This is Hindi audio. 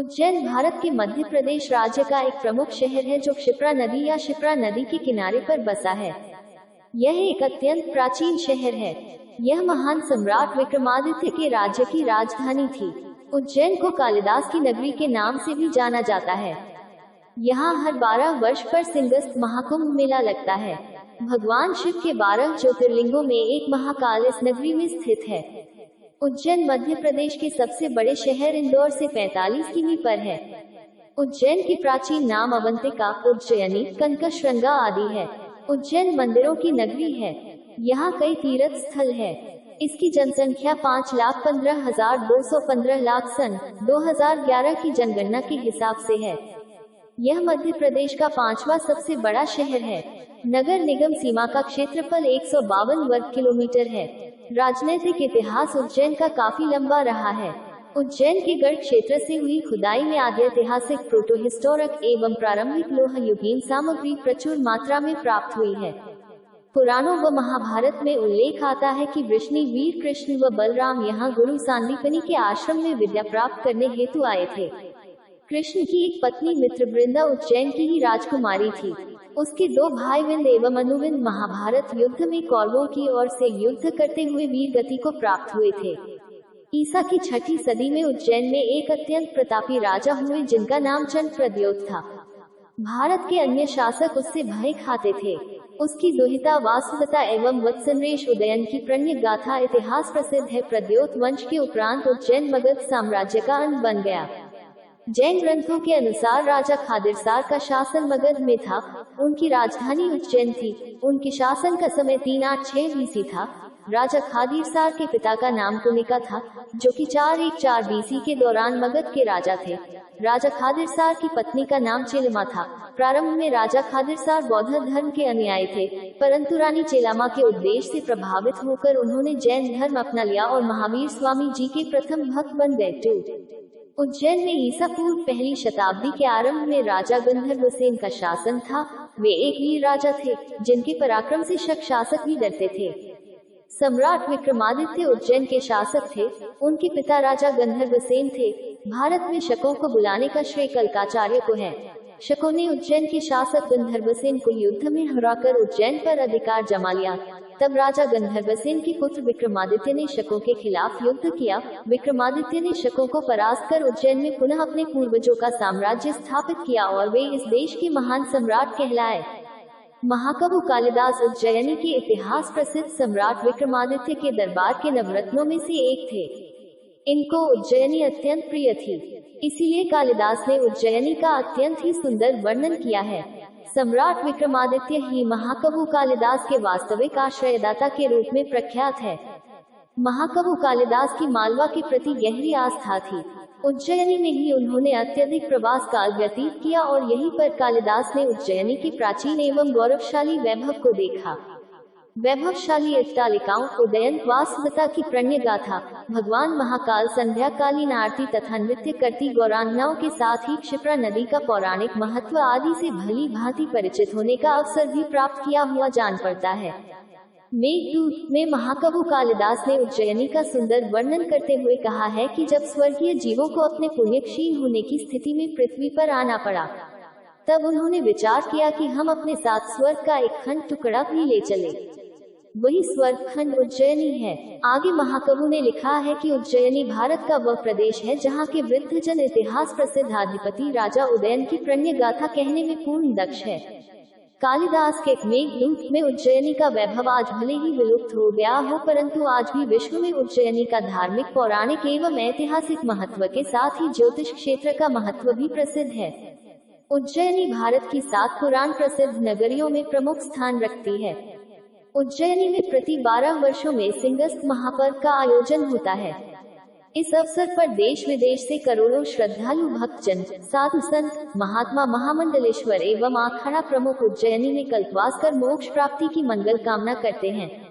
उज्जैन भारत के मध्य प्रदेश राज्य का एक प्रमुख शहर है जो क्षिप्रा नदी या क्षिप्रा नदी के किनारे पर बसा है। यह एक अत्यंत प्राचीन शहर है। यह महान सम्राट विक्रमादित्य के राज्य की राजधानी थी। उज्जैन को कालिदास की नगरी के नाम से भी जाना जाता है। यहाँ हर 12 वर्ष पर सिंहस्थ महाकुंभ मेला लगता है। भगवान शिव के 12 ज्योतिर्लिंगों में एक महाकाल इस नगरी में स्थित है। उज्जैन मध्य प्रदेश के सबसे बड़े शहर इंदौर से 45 किमी पर है। उज्जैन की प्राचीन नाम अवंतिका, उज्जयिनी, कनकश्रृंगा आदि है। उज्जैन मंदिरों की नगरी है। यहाँ कई तीर्थ स्थल है। इसकी जनसंख्या 5,15,215 लाख सन 2011 की जनगणना के हिसाब से है। यह मध्य प्रदेश का 5वां सबसे बड़ा शहर है। नगर निगम सीमा का क्षेत्रफल 152 वर्ग किलोमीटर है। राजनीतिक इतिहास उज्जैन का काफी लंबा रहा है। उज्जैन के गढ़ क्षेत्र से हुई खुदाई में आदि ऐतिहासिक, प्रोटोहिस्टोरिक एवं प्रारंभिक लोह युगीन सामग्री प्रचुर मात्रा में प्राप्त हुई है। पुराणों व महाभारत में उल्लेख आता है कि वृष्णि वीर कृष्ण व बलराम यहाँ गुरु सांदीपनि के आश्रम में विद्या प्राप्त करने हेतु आए थे। कृष्ण की एक पत्नी मित्रवृंदा उज्जैन की ही राजकुमारी थी। उसके 2 भाई विंद एवं अनुविंद महाभारत युद्ध में कौरवों की ओर से युद्ध करते हुए वीर गति को प्राप्त हुए थे। ईसा की 6ठी सदी में उज्जैन में एक अत्यंत प्रतापी राजा हुए जिनका नाम चंद्र प्रद्योत था। भारत के अन्य शासक उससे भय खाते थे। उसकी दुहिता वासुदेवता एवं वत्सनरेश उदयन की प्रणय गाथा इतिहास प्रसिद्ध है। प्रद्योत वंश के उपरांत उज्जैन मगध साम्राज्य का अंग बन गया। जैन ग्रंथों के अनुसार राजा खादिरसार का शासन मगध में था। उनकी राजधानी उज्जैन थी। उनके शासन का समय 386 बीसी था। राजा खादिरसार के पिता का नाम कुनिका था, जो कि 414 बीसी के दौरान मगध के राजा थे। राजा खादिरसार की पत्नी का नाम चेलमा था। प्रारंभ में राजा खादिरसार बौद्ध धर्म के अनुयायी थे, परंतु रानी चेलामा के उपदेश से प्रभावित होकर उन्होंने जैन धर्म अपना लिया और महावीर स्वामी जी के प्रथम भक्त बन गए। उज्जैन में ईसा पूर्व 1ली शताब्दी के आरंभ में राजा गंधर्वसेन का शासन था। वे एक वीर राजा थे, जिनके पराक्रम से शक शासक भी डरते थे। सम्राट विक्रमादित्य उज्जैन के शासक थे। उनके पिता राजा गंधर्वसेन थे। भारत में शकों को बुलाने का श्रेय कल्काचार्य को है। शकों ने उज्जैन के शासक गंधर्वसेन को युद्ध में हराकर उज्जैन पर अधिकार जमा लिया। तब राजा गंधर्वसेन के पुत्र विक्रमादित्य ने शकों के खिलाफ युद्ध किया। विक्रमादित्य ने शकों को परास्त कर उज्जैन में पुनः अपने पूर्वजों का साम्राज्य स्थापित किया और वे इस देश के महान सम्राट कहलाए। महाकवि कालिदास उज्जयिनी के इतिहास प्रसिद्ध सम्राट विक्रमादित्य के दरबार के नवरत्नों में से एक थे। इनको उज्जयिनी अत्यंत प्रिय थी, इसीलिए कालिदास ने उज्जयिनी का अत्यंत ही सुंदर वर्णन किया है। सम्राट विक्रमादित्य ही महाकवि कालिदास के वास्तविक आश्रयदाता के रूप में प्रख्यात है। महाकवि कालिदास की मालवा के प्रति गहरी आस्था थी। उज्जयिनी में ही उन्होंने अत्यधिक प्रवास काल व्यतीत किया और यहीं पर कालिदास ने उज्जयिनी के प्राचीन एवं गौरवशाली वैभव को देखा। वैभवशाली अट्टालिकाओं, उदयन, वासुदेवता की प्रणय गाथा, भगवान महाकाल, संध्याकालीन आरती तथा नृत्य करती गौरांगनाओं के साथ ही क्षिप्रा नदी का पौराणिक महत्व आदि से भली भांति परिचित होने का अवसर भी प्राप्त किया हुआ जान पड़ता है। मेघदूत में महाकवि कालिदास ने उज्जयिनी का सुंदर वर्णन करते हुए कहा है कि जब स्वर्गीय जीवों को अपने पुण्यक्षीण होने की स्थिति में पृथ्वी पर आना पड़ा, तब उन्होंने विचार किया कि हम अपने साथ स्वर्ग का एक खंड टुकड़ा भी ले चले। वही स्वर्ग खंड उज्जयिनी है। आगे महाकवि ने लिखा है कि उज्जयिनी भारत का वह प्रदेश है जहाँ के वृद्धजन इतिहास प्रसिद्ध अधिपति राजा उदयन की प्रणय गाथा कहने में पूर्ण दक्ष है। कालिदास के मेघदूत में उज्जयिनी का वैभव आज भले ही विलुप्त हो गया हो, परंतु आज भी विश्व में उज्जयिनी का धार्मिक, पौराणिक एवं ऐतिहासिक महत्व के साथ ही ज्योतिष क्षेत्र का महत्व भी प्रसिद्ध है। उज्जयिनी भारत की 7 पुराण प्रसिद्ध नगरियों में प्रमुख स्थान रखती है। उज्जयिनी में प्रति 12 वर्षों में सिंहस्थ महापर्व का आयोजन होता है। इस अवसर पर देश विदेश से करोड़ों श्रद्धालु भक्तजन, साधु संत, महात्मा, महामंडलेश्वर एवं अखाड़ा प्रमुख उज्जयिनी में कल्पवास कर मोक्ष प्राप्ति की मंगल कामना करते हैं।